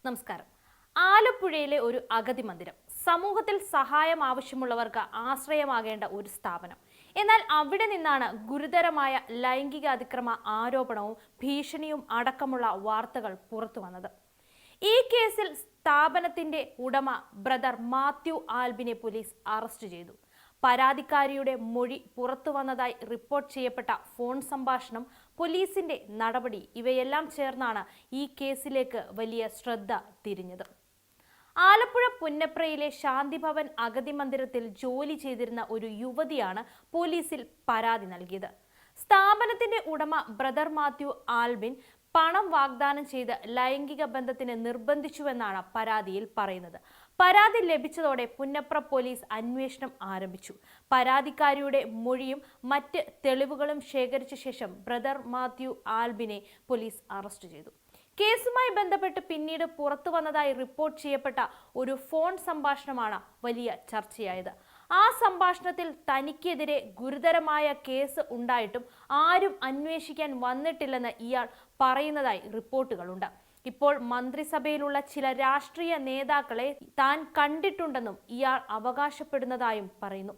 നമസ്കാരം. ആലപ്പുഴയിലെ ഒരു അഗതി മന്ദിരം സമൂഹത്തിൽ സഹായം ആവശ്യമുള്ളവർക്ക് ആശ്രയമാകേണ്ട ഒരു സ്ഥാപനം. എന്നാൽ അവിടെ നിന്നാണ് ഗുരുതരമായ ലൈംഗിക അതിക്രമ ആരോപണവും ഭീഷണിയും അടക്കമുള്ള വാർത്തകൾ പുറത്തു വന്നത്. ഈ കേസിൽ സ്ഥാപനത്തിന്റെ ഉടമ ബ്രദർ മാത്യു ആൽബിനെ പോലീസ് അറസ്റ്റ് ചെയ്തു. പരാതിക്കാരിയുടെ മൊഴി പുറത്തു വന്നതായി റിപ്പോർട്ട് ചെയ്യപ്പെട്ട ഫോൺ സംഭാഷണം, പോലീസിന്റെ നടപടി ഇവയെല്ലാം ചേർന്നാണ് ഈ കേസിലേക്ക് വലിയ ശ്രദ്ധ തിരിഞ്ഞത്. ആലപ്പുഴ പുന്നപ്രയിലെ ശാന്തിഭവൻ അഗതി മന്ദിരത്തിൽ ജോലി ചെയ്തിരുന്ന ഒരു യുവതിയാണ് പോലീസിൽ പരാതി നൽകിയത്. സ്ഥാപനത്തിന്റെ ഉടമ ബ്രദർ മാത്യു ആൽബിൻ പണം വാഗ്ദാനം ചെയ്ത് ലൈംഗിക ബന്ധത്തിന് നിർബന്ധിച്ചുവെന്നാണ് പരാതിയിൽ പറയുന്നത്. പരാതി ലഭിച്ചതോടെ പുന്നപ്ര പോലീസ് അന്വേഷണം ആരംഭിച്ചു. പരാതിക്കാരിയുടെ മൊഴിയും മറ്റ് തെളിവുകളും ശേഖരിച്ച ശേഷം ബ്രദർ മാത്യു ആൽബിനെ പോലീസ് അറസ്റ്റ് ചെയ്തു. കേസുമായി ബന്ധപ്പെട്ട് പിന്നീട് പുറത്തു വന്നതായി റിപ്പോർട്ട് ചെയ്യപ്പെട്ട ഒരു ഫോൺ സംഭാഷണമാണ് വലിയ ചർച്ചയായത്. ആ സംഭാഷണത്തിൽ തനിക്കെതിരെ ഗുരുതരമായ കേസ് ഉണ്ടായിട്ടും ആരും അന്വേഷിക്കാൻ വന്നിട്ടില്ലെന്ന് ഇയാൾ പറയുന്നതായി റിപ്പോർട്ടുകളുണ്ട്. ഇപ്പോൾ മന്ത്രിസഭയിലുള്ള ചില രാഷ്ട്രീയ നേതാക്കളെ താൻ കണ്ടിട്ടുണ്ടെന്നും ഇയാൾ അവകാശപ്പെടുന്നതായും പറയുന്നു.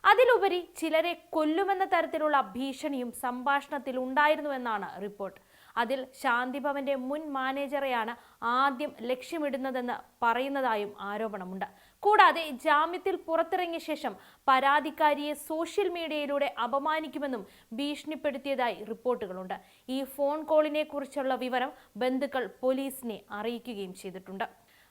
അതിലുപരി ചിലരെ കൊല്ലുമെന്ന തരത്തിലുള്ള ഭീഷണിയും സംഭാഷണത്തിൽ ഉണ്ടായിരുന്നുവെന്നാണ് റിപ്പോർട്ട്. അതിൽ ശാന്തിഭവന്റെ മുൻ മാനേജറെയാണ് ആദ്യം ലക്ഷ്യമിടുന്നതെന്ന് പറയുന്നതായും ആരോപണമുണ്ട്. കൂടാതെ ജാമ്യത്തിൽ പുറത്തിറങ്ങിയ ശേഷം പരാതിക്കാരിയെ സോഷ്യൽ മീഡിയയിലൂടെ അപമാനിക്കുമെന്നും ഭീഷണിപ്പെടുത്തിയതായി റിപ്പോർട്ടുകളുണ്ട്. ഈ ഫോൺ കോളിനെ കുറിച്ചുള്ള വിവരം ബന്ധുക്കൾ പോലീസിനെ അറിയിക്കുകയും ചെയ്തിട്ടുണ്ട്.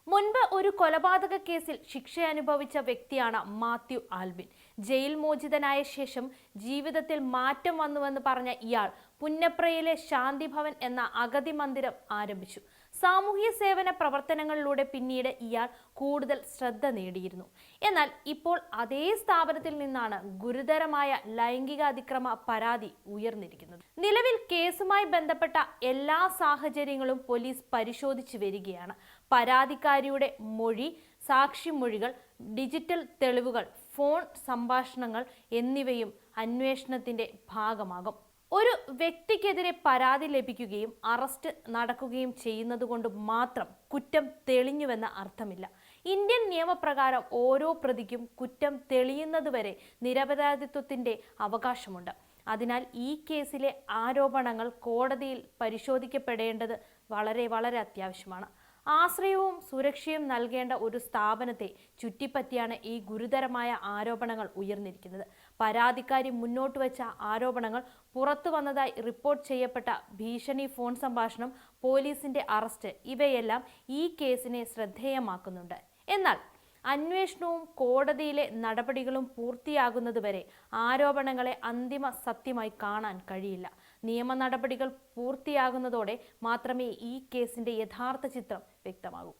മുൻപ് ഒരു കൊലപാതക കേസിൽ ശിക്ഷ അനുഭവിച്ച വ്യക്തിയാണ് മാത്യു ആൽബിൻ. ജയിൽ മോചിതനായ ശേഷം ജീവിതത്തിൽ മാറ്റം വന്നുവെന്ന് പറഞ്ഞ ഇയാൾ പുന്നപ്രയിലെ ശാന്തിഭവൻ എന്ന അഗതി മന്ദിരം ആരംഭിച്ചു. സാമൂഹ്യ സേവന പ്രവർത്തനങ്ങളിലൂടെ പിന്നീട് ഇയാൾ കൂടുതൽ ശ്രദ്ധ നേടിയിരുന്നു. എന്നാൽ ഇപ്പോൾ അതേ സ്ഥാപനത്തിൽ നിന്നാണ് ഗുരുതരമായ ലൈംഗിക അതിക്രമ പരാതി ഉയർന്നിരിക്കുന്നത്. നിലവിൽ കേസുമായി ബന്ധപ്പെട്ട എല്ലാ സാഹചര്യങ്ങളും പോലീസ് പരിശോധിച്ചു വരികയാണ്. പരാതിക്കാരിയുടെ മൊഴി, സാക്ഷിമൊഴികൾ, ഡിജിറ്റൽ തെളിവുകൾ, ഫോൺ സംഭാഷണങ്ങൾ എന്നിവയും അന്വേഷണത്തിന്റെ ഭാഗമാകും. ഒരു വ്യക്തിക്കെതിരെ പരാതി ലഭിക്കുകയും അറസ്റ്റ് നടക്കുകയും ചെയ്യുന്നതുകൊണ്ട് മാത്രം കുറ്റം തെളിഞ്ഞുവെന്ന അർത്ഥമില്ല. ഇന്ത്യൻ നിയമപ്രകാരം ഓരോ പ്രതിക്കും കുറ്റം തെളിയുന്നതുവരെ നിരപരാധിത്വത്തിന്റെ അവകാശമുണ്ട്. അതിനാൽ ഈ കേസിലെ ആരോപണങ്ങൾ കോടതിയിൽ പരിശോധിക്കപ്പെടേണ്ടത് വളരെ അത്യാവശ്യമാണ്. ആശ്രയവും സുരക്ഷയും നൽകേണ്ട ഒരു സ്ഥാപനത്തെ ചുറ്റിപ്പറ്റിയാണ് ഈ ഗുരുതരമായ ആരോപണങ്ങൾ ഉയർന്നിരിക്കുന്നത്. പരാതിക്കാരി മുന്നോട്ട് വെച്ച ആരോപണങ്ങൾ, പുറത്തു വന്നതായി റിപ്പോർട്ട് ചെയ്യപ്പെട്ട ഭീഷണി ഫോൺ സംഭാഷണം, പോലീസിന്റെ അറസ്റ്റ് ഇവയെല്ലാം ഈ കേസിനെ ശ്രദ്ധേയമാക്കുന്നുണ്ട്. എന്നാൽ അന്വേഷണവും കോടതിയിലെ നടപടികളും പൂർത്തിയാകുന്നതുവരെ ആരോപണങ്ങളെ അന്തിമ സത്യമായി കാണാൻ കഴിയില്ല. നിയമ നടപടികൾ പൂർത്തിയാകുന്നതോടെ മാത്രമേ ഈ കേസിന്റെ യഥാർത്ഥ ചിത്രം വ്യക്തമാകൂ.